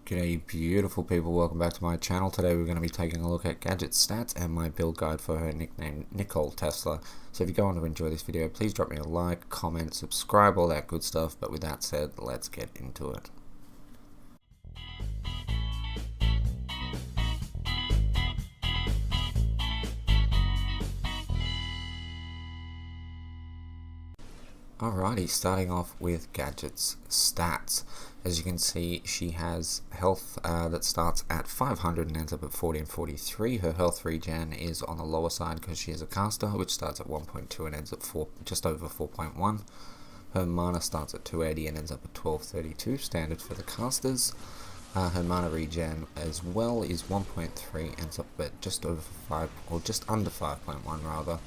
G'day beautiful people, welcome back to my channel. Today we're going to be taking a look at Gadget stats and my build guide for her nickname Nicole Tesla. So if you go on to enjoy this video, please drop me a like, comment, subscribe, all that good stuff. But with that said, let's get into it. Alrighty, starting off with Gadget's stats. As you can see, she has health that starts at 500 and ends up at 40 and 43. Her health regen is on the lower side because she is a caster, which starts at 1.2 and ends at just over 4.1. Her mana starts at 280 and ends up at 1232, standard for the casters. Her mana regen as well is 1.3, ends up at just over 5, or just under 5.1 rather,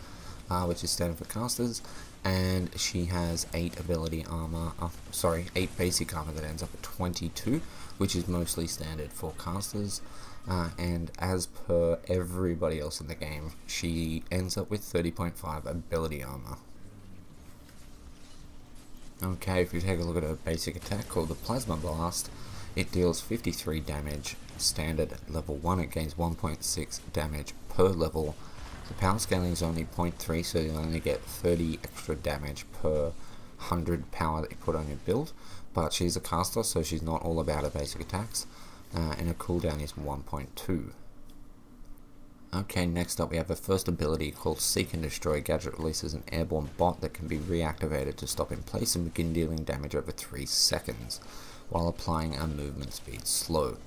which is standard for casters. And she has 8 ability armor, 8 basic armor that ends up at 22, which is mostly standard for casters. And as per everybody else in the game, she ends up with 30.5 ability armor. Okay, if we take a look at her basic attack called the Plasma Blast, it deals 53 damage, standard level 1, it gains 1.6 damage per level. The power scaling is only 0.3, so you only get 30 extra damage per 100 power that you put on your build, but she's a caster, so she's not all about her basic attacks, and her cooldown is 1.2. Okay, next up we have the first ability called Seek and Destroy. Gadget releases an airborne bot that can be reactivated to stop in place and begin dealing damage over 3 seconds, while applying a movement speed slow.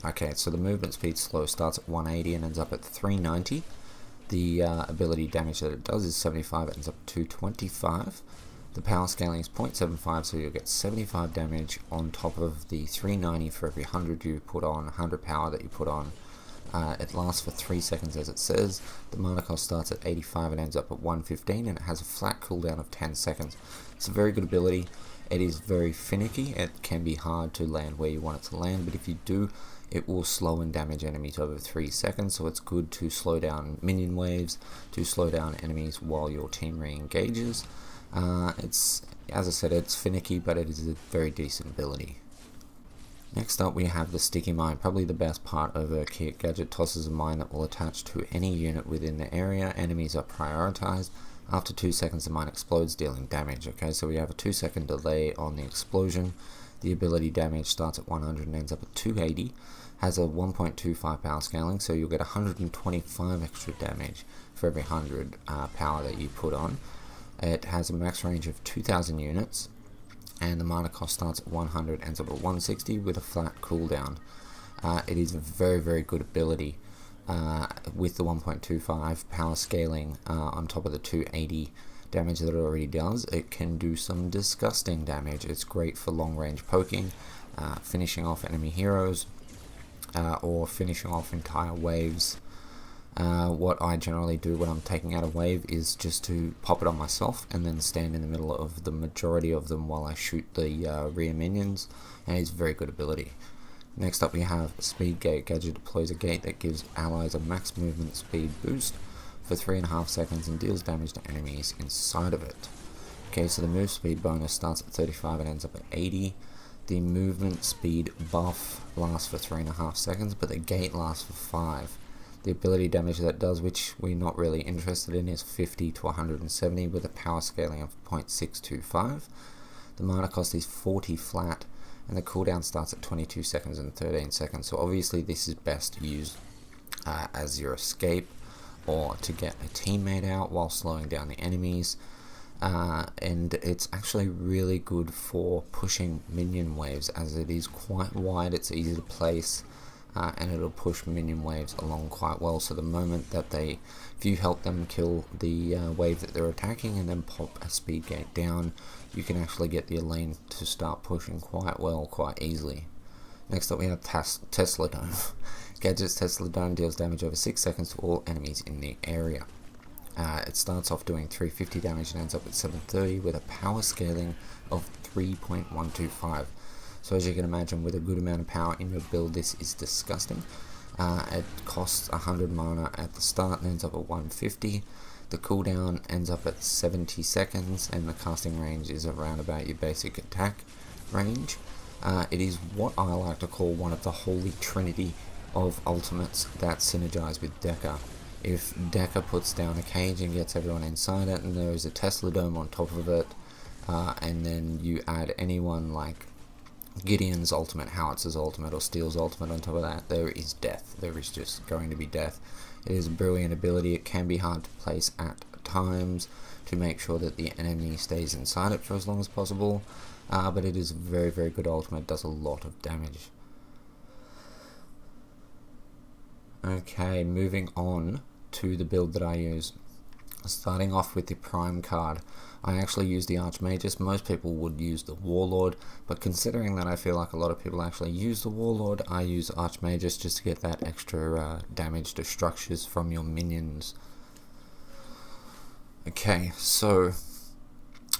Okay, so the movement speed slow starts at 180 and ends up at 390. The ability damage that it does is 75, it ends up at 225. The power scaling is 0.75, so you'll get 75 damage on top of the 390 for every 100 you put on, 100 power that you put on. It lasts for 3 seconds as it says. The mana cost starts at 85 and ends up at 115, and it has a flat cooldown of 10 seconds. It's a very good ability. It is very finicky. It can be hard to land where you want it to land, but if you do, it will slow and damage enemies over 3 seconds, so it's good to slow down minion waves, to slow down enemies while your team re-engages. As I said, it's finicky, but it is a very decent ability. Next up we have the Sticky Mine, probably the best part of her kit. Gadget tosses a mine that will attach to any unit within the area. Enemies are prioritized. After 2 seconds the mine explodes, dealing damage. Okay, so we have a 2-second delay on the explosion. The ability damage starts at 100 and ends up at 280. Has a 1.25 power scaling, so you'll get 125 extra damage for every 100 power that you put on. It has a max range of 2,000 units, and the mana cost starts at 100, ends up at 160 with a flat cooldown. It is a very, very good ability with the 1.25 power scaling on top of the 280 damage that it already does. It can do some disgusting damage. It's great for long range poking, finishing off enemy heroes, or finishing off entire waves. What I generally do when I'm taking out a wave is just to pop it on myself and then stand in the middle of the majority of them while I shoot the rear minions, and it's a very good ability. Next up we have Speed Gate. Gadget deploys a gate that gives allies a max movement speed boost for 3.5 seconds and deals damage to enemies inside of it. Okay, so the move speed bonus starts at 35 and ends up at 80. The movement speed buff lasts for 3.5 seconds, but the gate lasts for 5. The ability damage that does, which we're not really interested in, is 50 to 170 with a power scaling of 0.625. The mana cost is 40 flat, and the cooldown starts at 22 seconds and 13 seconds. So obviously this is best used as your escape, or to get a teammate out while slowing down the enemies. And it's actually really good for pushing minion waves, as it is quite wide, it's easy to place, and it'll push minion waves along quite well. So the moment that if you help them kill the wave that they're attacking and then pop a speed gate down, you can actually get the lane to start pushing quite well, quite easily. Next up we have Tesla Dome. Gadget's Tesla Dome deals damage over 6 seconds to all enemies in the area. It starts off doing 350 damage and ends up at 730 with a power scaling of 3.125. So as you can imagine, with a good amount of power in your build, this is disgusting. It costs 100 mana at the start and ends up at 150. The cooldown ends up at 70 seconds, and the casting range is around about your basic attack range. It is what I like to call one of the holy trinity of ultimates that synergize with Deca. If Deca puts down a cage and gets everyone inside it, and there is a Tesla dome on top of it, and then you add anyone like Gideon's ultimate, Howitzer's ultimate, or Steel's ultimate on top of that, there is death. There is just going to be death. It is a brilliant ability. It can be hard to place at times to make sure that the enemy stays inside it for as long as possible, but it is a very, very good ultimate. It does a lot of damage. Okay, moving on to the build that I use. Starting off with the Prime card, I actually use the Archmagus. Most people would use the Warlord, but considering that I feel like a lot of people actually use the Warlord, I use Archmagus just to get that extra damage to structures from your minions. Okay, so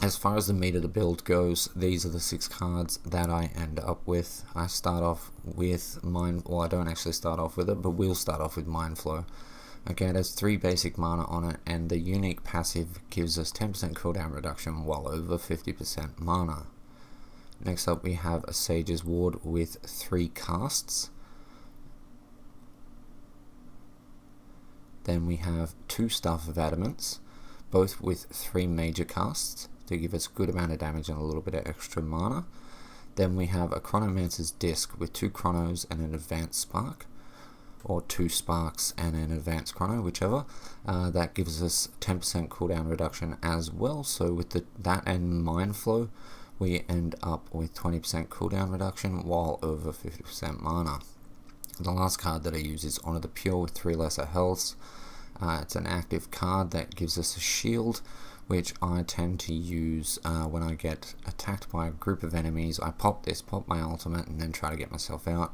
as far as the meat of the build goes, these are the 6 cards that I end up with. I start off with I don't actually start off with it, but we'll start off with Mind Flow. Okay, it has 3 basic mana on it, and the unique passive gives us 10% cooldown reduction while over 50% mana. Next up we have a Sage's Ward with 3 casts. Then we have 2 Staff of Adamants, both with 3 major casts to give us a good amount of damage and a little bit of extra mana. Then we have a Chronomancer's Disc with 2 Chronos and an Advanced Spark, or 2 Sparks and an Advanced Chrono, whichever. That gives us 10% cooldown reduction as well, so with that and Mind Flow, we end up with 20% cooldown reduction while over 50% mana. The last card that I use is Honor the Pure with 3 lesser healths. It's an active card that gives us a shield, which I tend to use when I get attacked by a group of enemies. I pop my ultimate, and then try to get myself out.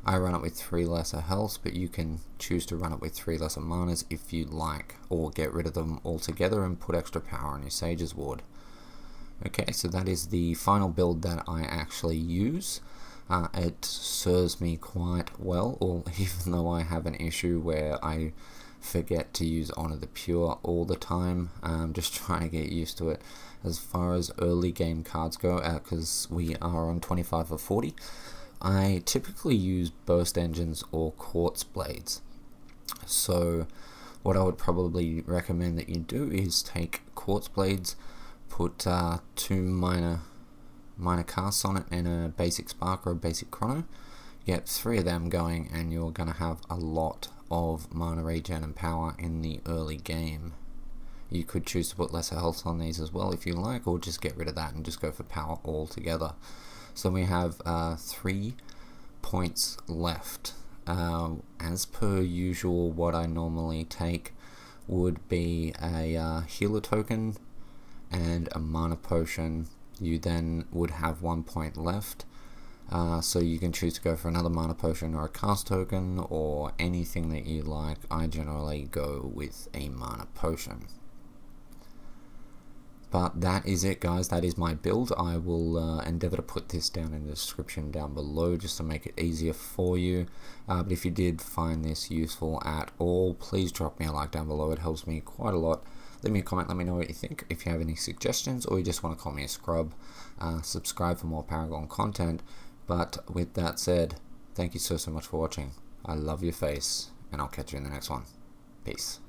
I run it with 3 lesser healths, but you can choose to run it with 3 lesser manas if you like, or get rid of them altogether and put extra power on your Sage's Ward. Okay, so that is the final build that I actually use. It serves me quite well, or even though I have an issue where I forget to use Honor the Pure all the time. I'm just trying to get used to it. As far as early game cards go, because we are on 25 or 40, I typically use Burst Engines or Quartz Blades. So what I would probably recommend that you do is take Quartz Blades, put 2 minor casts on it and a basic Spark or a basic Chrono, get 3 of them going, and you're going to have a lot of mana regen and power in the early game. You could choose to put lesser health on these as well if you like, or just get rid of that and just go for power altogether. So we have 3 points left. As per usual, what I normally take would be a healer token and a mana potion. You then would have 1 point left. So you can choose to go for another mana potion or a cast token or anything that you like. I generally go with a mana potion. But that is it, guys. That is my build. I will endeavour to put this down in the description down below just to make it easier for you. But if you did find this useful at all, please drop me a like down below. It helps me quite a lot. Leave me a comment, let me know what you think. If you have any suggestions or you just want to call me a scrub, subscribe for more Paragon content. But with that said, thank you so much for watching. I love your face, and I'll catch you in the next one. Peace.